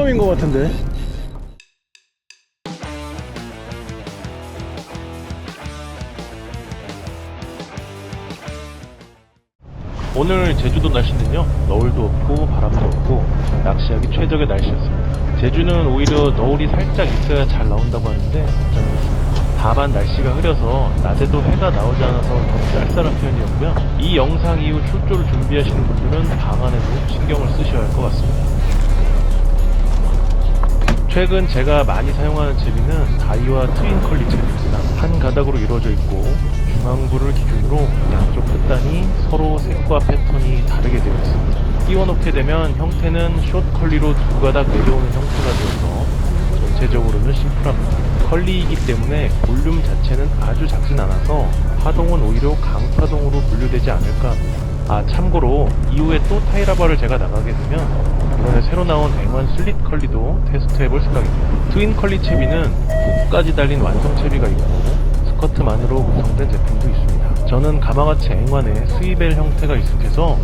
처음인 것 같은데. 오늘 제주도 날씨는요, 너울도 없고 바람도 없고 낚시하기 최적의 날씨였습니다. 제주는 오히려 너울이 살짝 있어야 잘 나온다고 하는데 다만 날씨가 흐려서 낮에도 해가 나오지 않아서 더 쌀쌀한 편이었고요. 이 영상 이후 출조를 준비하시는 분들은 방 안에도 신경을 쓰셔야 할 것 같습니다. 최근 제가 많이 사용하는 채비는 다이와 트윈 컬리 채비입니다. 한 가닥으로 이루어져 있고 중앙부를 기준으로 양쪽 끝단이 서로 색과 패턴이 다르게 되어 있습니다. 끼워놓게 되면 형태는 숏 컬리로 두 가닥 내려오는 형태가 되어서 전체적으로는 심플합니다. 컬리이기 때문에 볼륨 자체는 아주 작진 않아서 파동은 오히려 강파동으로 분류되지 않을까 합니다. 참고로 이후에 또 타이라바를 제가 나가게 되면 이번에 새로 나온 M1 슬릿 컬리도 테스트해볼 생각입니다. 트윈 컬리 채비는 훅까지 달린 완성 채비가 있고 스커트만으로 구성된 제품도 있습니다. 저는 가마같이 M1에 스위벨 형태가 익숙해서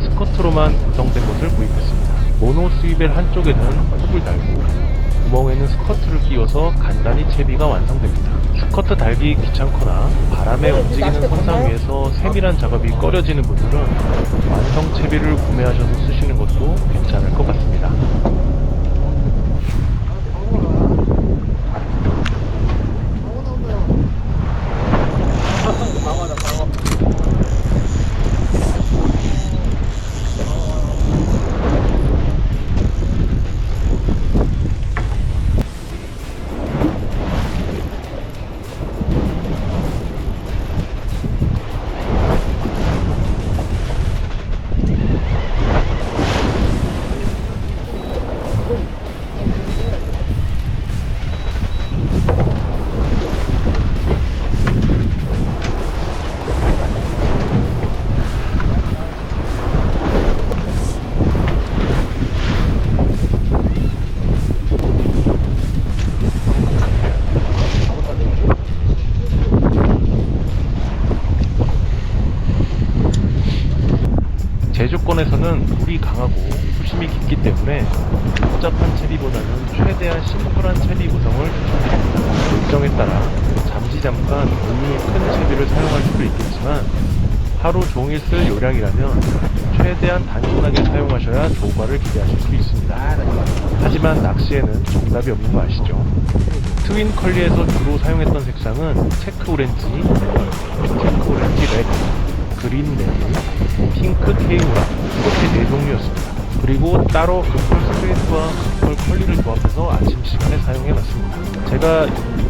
스커트로만 구성된 것을 구입했습니다. 모노 스위벨 한쪽에는 훅을 달고 구멍에는 스커트를 끼워서 간단히 채비가 완성됩니다. 스커트 달기 귀찮거나 바람에 움직이는 선상 위에서 세밀한 작업이 꺼려지는 분들은 완성 채비를 구매하셔서 쓰시는 것도 괜찮을 것 같습니다. 제주권에서는 물이 강하고 수심이 깊기 때문에 복잡한 채비보다는 최대한 심플한 채비 구성을 추천드립니다. 일정에 따라 잠시 잠깐 볼륨이 큰 채비를 사용할 수도 있겠지만 하루 종일 쓸 요량이라면 최대한 단순하게 사용하셔야 조과를 기대하실 수 있습니다. 하지만 낚시에는 정답이 없는 거 아시죠? 트윈 컬리에서 주로 사용했던 색상은 체크 오렌지 레드, 그린 레드, 핑크 케이무라 이렇게 4종류였습니다. 그리고 따로 금펄 스트레이트와 금펄 컬리를 조합해서 아침 시간에 사용해봤습니다. 제가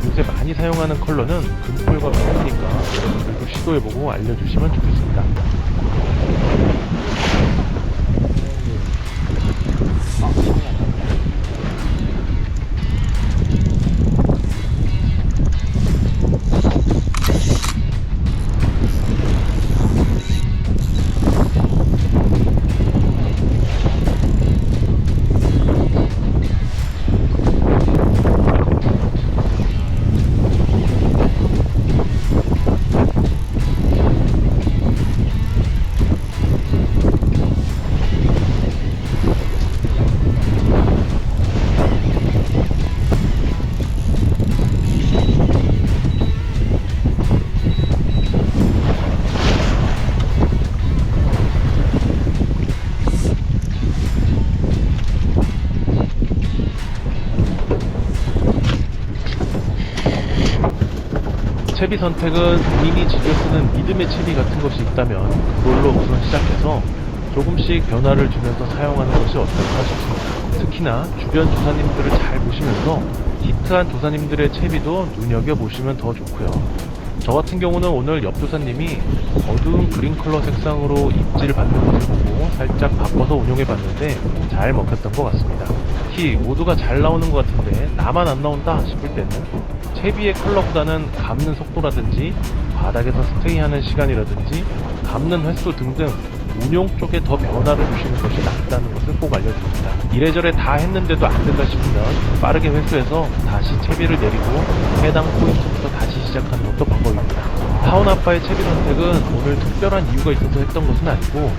요새 많이 사용하는 컬러는 금펄과 컬리니까 여러분들도 시도해보고 알려주시면 좋겠습니다. 채비 선택은 본인이 즐겨 쓰는 믿음의 채비 같은 것이 있다면 그걸로 우선 시작해서 조금씩 변화를 주면서 사용하는 것이 어떨까 싶습니다. 특히나 주변 조사님들을 잘 보시면서 히트한 조사님들의 채비도 눈여겨보시면 더 좋고요. 저 같은 경우는 오늘 옆 조사님이 어두운 그린 컬러 색상으로 입질 받는 것을 보고 살짝 바꿔서 운용해봤는데 잘 먹혔던 것 같습니다. 특히 모두가 잘 나오는 것 같은데 나만 안 나온다 싶을 때는 채비의 컬러보다는 감는 속도라든지 바닥에서 스테이하는 시간이라든지 감는 횟수 등등 운용 쪽에 더 변화를 주시는 것이 낫다는 것을 꼭 알려드립니다. 이래저래 다 했는데도 안 된다 싶으면 빠르게 회수해서 다시 채비를 내리고 해당 포인트부터 다시 시작하는 것도 방법입니다. 타운아빠의 채비 선택은 오늘 특별한 이유가 있어서 했던 것은 아니고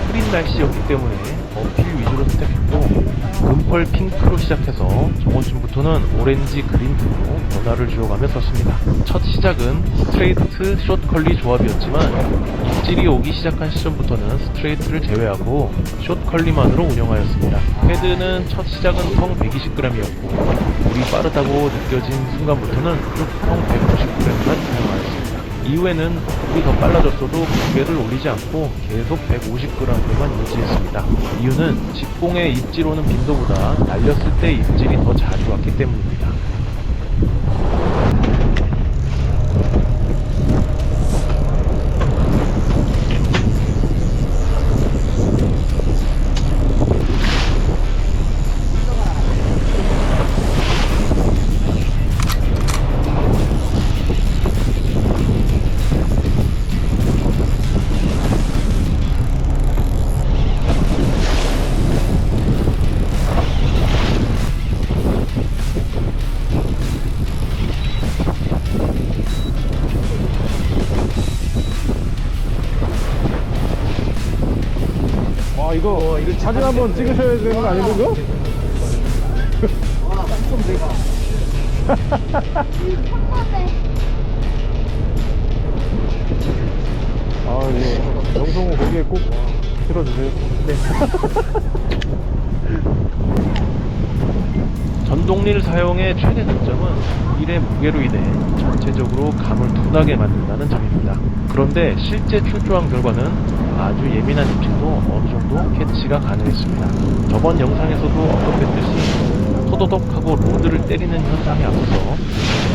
흐린 날씨였기 때문에 어필 위주로 선택했고, 금펄 핑크로 시작해서 저번쯤부터는 오렌지 그린 등으로 변화를 주어가며 썼습니다. 첫 시작은 스트레이트 숏컬리 조합이었지만 입질이 오기 시작한 시점부터는 스트레이트를 제외하고 숏컬리만으로 운영하였습니다. 헤드는 첫 시작은 통 120g이었고 물이 빠르다고 느껴진 순간부터는 쭉 통 150g만 사용하였습니다. 이후에는 물이 더 빨라졌어도 무게를 올리지 않고 계속 150g대만 유지했습니다. 이유는 직봉의 입질 오는 빈도보다 날렸을 때 입질이 더 자주 왔기 때문입니다. 이거 사진 한번 찍으셔야 되는 거 아니에요, 이거? 이거 영성호 거기에 꼭 실어주세요. 네. 전동릴 사용의 최대 단점은 릴의 무게로 인해 전체적으로 감을 둔하게 만든다는 점입니다. 그런데 실제 출조한 결과는 아주 예민한 입질도 어느정도 캐치가 가능했습니다. 저번 영상에서도 언급했듯이 토도독하고 로드를 때리는 현상에 앞서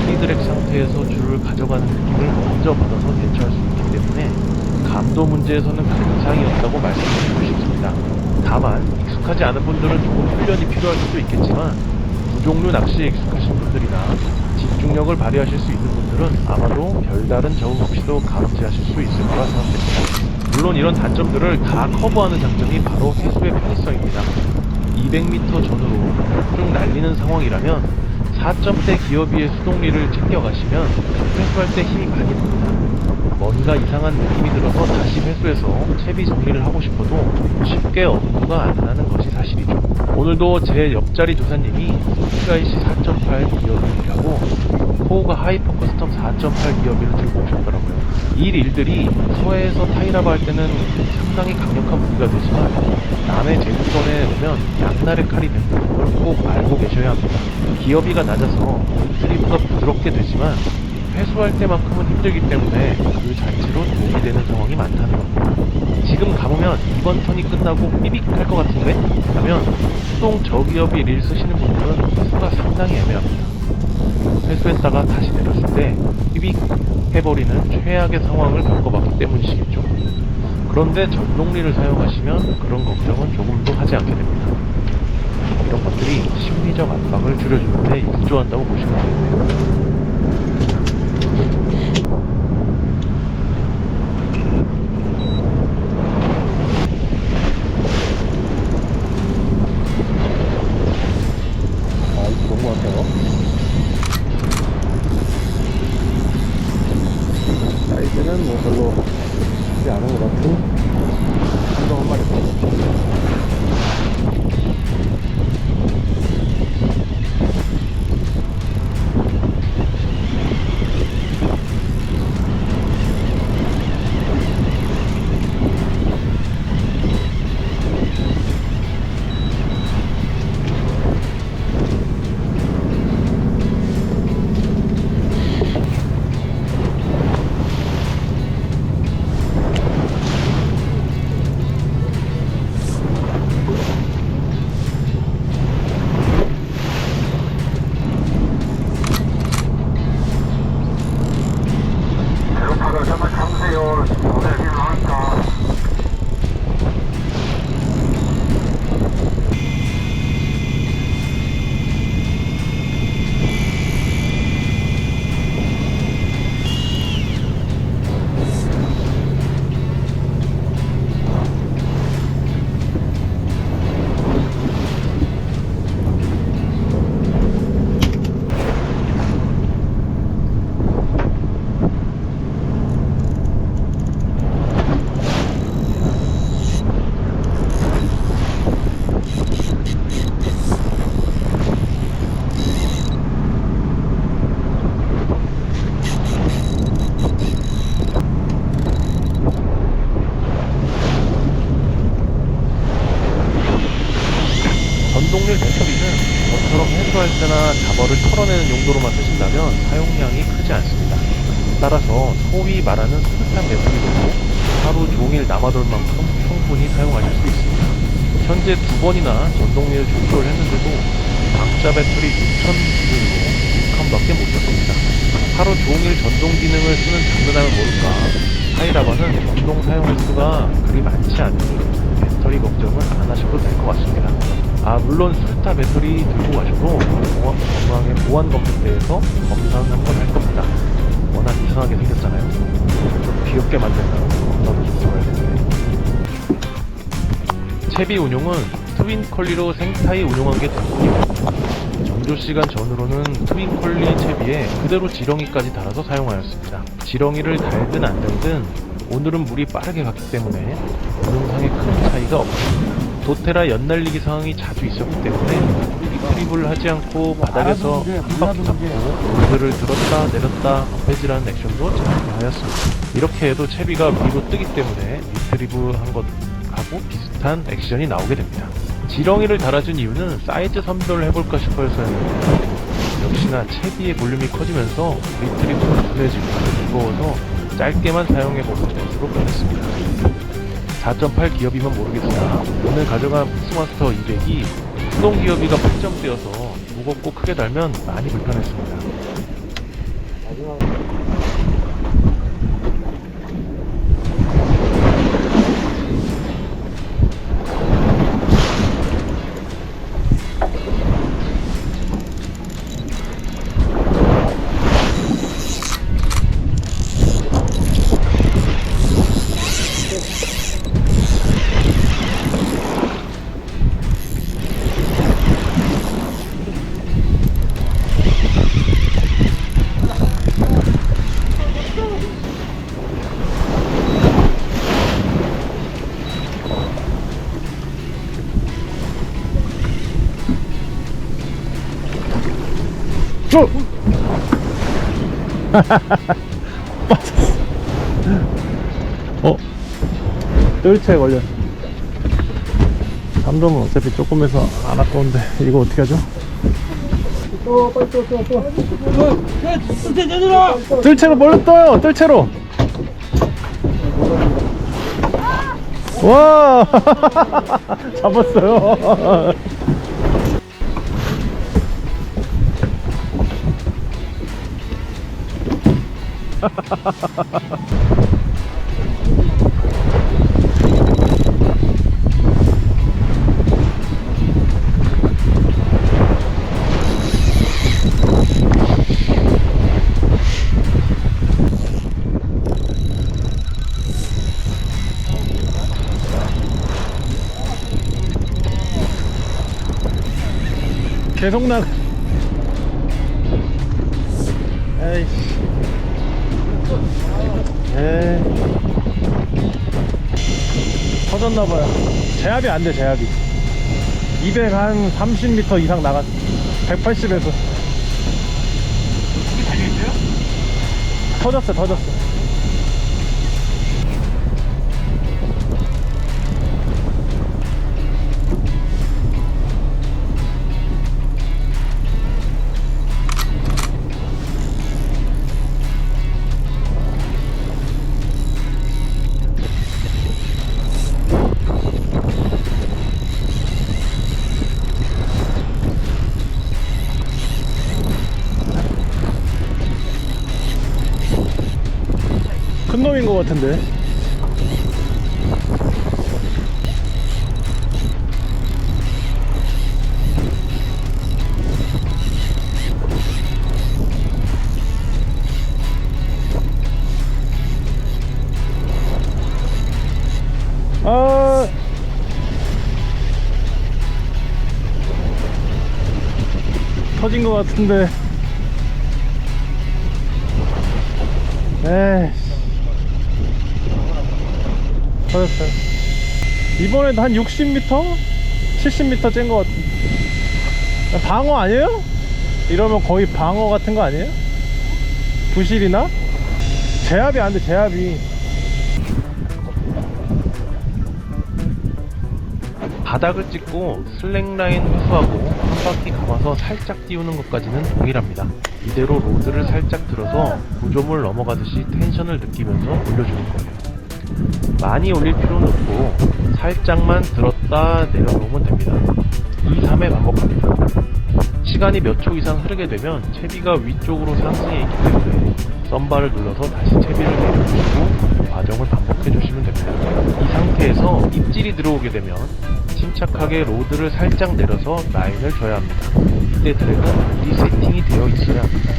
프리드랙 상태에서 줄을 가져가는 느낌을 먼저 받아서 대처할 수 있기 때문에 감도 문제에서는 큰 이상이었다고 말씀드리고 싶습니다. 다만 익숙하지 않은 분들은 조금 훈련이 필요할 수도 있겠지만 무종류 낚시에 익숙하신 분들이나 집중력을 발휘하실 수 있는 분들은 아마도 별다른 적응 없이도 감지하실 수 있을 거라 생각됩니다. 물론 이런 단점들을 다 커버하는 장점이 바로 회수의 편의성입니다. 200m 전후로 쭉 날리는 상황이라면 4점대 기어비의 수동리를 챙겨가시면 회수할 때 힘이 많이 듭니다. 뭔가 이상한 느낌이 들어서 다시 회수해서 채비 정리를 하고 싶어도 쉽게 엄두가 안 나는 것이 사실이죠. 오늘도 제 옆자리 조사님이 스카이시 4.8 기어비라고 포우가 하이퍼 커스텀 4.8 기어비를 들고 오셨더라고요. 이 릴들이 서해에서 타이라바 할 때는 상당히 강력한 무기가 되지만 남해 제주권에 오면 양날의 칼이 된다는 걸 꼭 알고 계셔야 합니다. 기어비가 낮아서 스리브가 부드럽게 되지만 회수할 때만큼은 힘들기 때문에 그 자체로 도움이 되는 상황이 많다는 겁니다. 지금 감으면 이번 턴이 끝나고 삐빅 할 것 같은데? 라면 수동 저기업이 릴 쓰시는 분들은 수가 상당히 애매합니다. 회수했다가 다시 내렸을 때 삐빅 해버리는 최악의 상황을 겪어봤기 때문이시겠죠. 그런데 전동릴을 사용하시면 그런 걱정은 조금도 하지 않게 됩니다. 이런 것들이 심리적 압박을 줄여주는데 일조한다고 보시면 되겠네요. 이거 너무 많아요. 사이즈는 뭐 별로 크지 않은 것 같은 한동 한 마리 더. 사용할 때나 자버를 털어내는 용도로만 쓰신다면 사용량이 크지 않습니다. 따라서 소위 말하는 스탄 배터리로 하루 종일 남아돌 만큼 충분히 사용하실 수 있습니다. 현재 2번이나 전동리를 출조를 했는데도 방자 배터리 6,000 기준으로 6칸밖에 못 썼습니다. 하루 종일 전동 기능을 쓰는 장르라면 모를까, 하이라바는 전동 사용 횟수가 그리 많지 않으니 배터리 걱정은 안 하셔도 될 것 같습니다. 물론 스타 배터리 들고 가셔도 공항의 보안 검색대에서 검사는 한번 할 겁니다. 워낙 이상하게 생겼잖아요. 좀 귀엽게 만든다고 검사도 좀 들어야 되는데. 채비 운용은 트윈 컬리로 생타이 운용한 게 대부분입니다. 정조시간 전후로는 트윈 컬리 채비에 그대로 지렁이까지 달아서 사용하였습니다. 지렁이를 달든 안 달든 오늘은 물이 빠르게 갔기 때문에 운용상에 큰 차이가 없습니다. 도테라 연날리기 상황이 자주 있었기 때문에 리트리블을 하지 않고 바닥에서 한 바퀴 잡고 노즐을 들었다 내렸다 배질하는 액션도 잘 하였습니다. 이렇게 해도 채비가 위로 뜨기 때문에 리트리블한 것하고 비슷한 액션이 나오게 됩니다. 지렁이를 달아준 이유는 사이즈 선별을 해볼까 싶어서였는데 역시나 채비의 볼륨이 커지면서 리트리블은 둔해지고 무거워서 짧게만 사용해보는 것으로 변했습니다. 4.8 기어비면 모르겠으나 오늘 가져간 푸스마스터 200이 수동 기어비가 8점대여서 무겁고 크게 달면 많이 불편했습니다. 뜰채에 걸렸어. 3점은 어차피 조금해서 안 아까운데 이거 어떻게 하죠? 뜰채로 멀리 떠요. 뜰채로. 와 잡았어요. 계속 나가. 에이씨. 에이. 터졌나봐요. 제압이 안 돼, 제압이. 230m 이상 나갔어. 180에서. 이게 달려있어요? 터졌어. 큰 놈인 것 같은데. 터진 것 같은데. 에이. 터졌어요. 이번에도 한 60m? 70m 짠 것 같은데. 방어 아니에요? 이러면 거의 방어 같은 거 아니에요? 부실이나? 제압이 안 돼, 제압이. 바닥을 찍고 슬랙라인 회수하고 한 바퀴 감아서 살짝 띄우는 것까지는 동일합니다. 이대로 로드를 살짝 들어서 구조물 넘어가듯이 텐션을 느끼면서 올려주는 거예요. 많이 올릴 필요는 없고 살짝만 들었다 내려놓으면 됩니다. 2, 3회 반복합니다. 시간이 몇 초 이상 흐르게 되면 채비가 위쪽으로 상승해 있기 때문에 썬바를 눌러서 다시 채비를 내려주시고 과정을 반복해 주시면 됩니다. 이 상태에서 입질이 들어오게 되면 침착하게 로드를 살짝 내려서 라인을 줘야 합니다. 이때 드랙은 미리 세팅이 되어 있어야 합니다.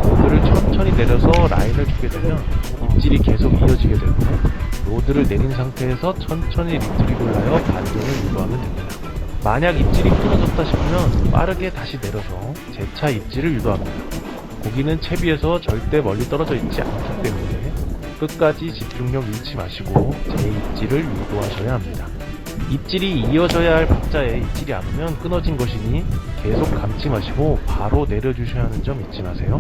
로드를 천천히 내려서 라인을 주게 되면 입질이 계속 이어지게 되고 로드를 내린 상태에서 천천히 리트릭을 하여 반전을 유도하면 됩니다. 만약 입질이 끊어졌다 싶으면 빠르게 다시 내려서 재차 입질을 유도합니다. 고기는 채비에서 절대 멀리 떨어져 있지 않기 때문에 끝까지 집중력 잃지 마시고 재입질을 유도하셔야 합니다. 입질이 이어져야 할 박자에 입질이 안 오면 끊어진 것이니 계속 감지 마시고 바로 내려주셔야 하는 점 잊지 마세요.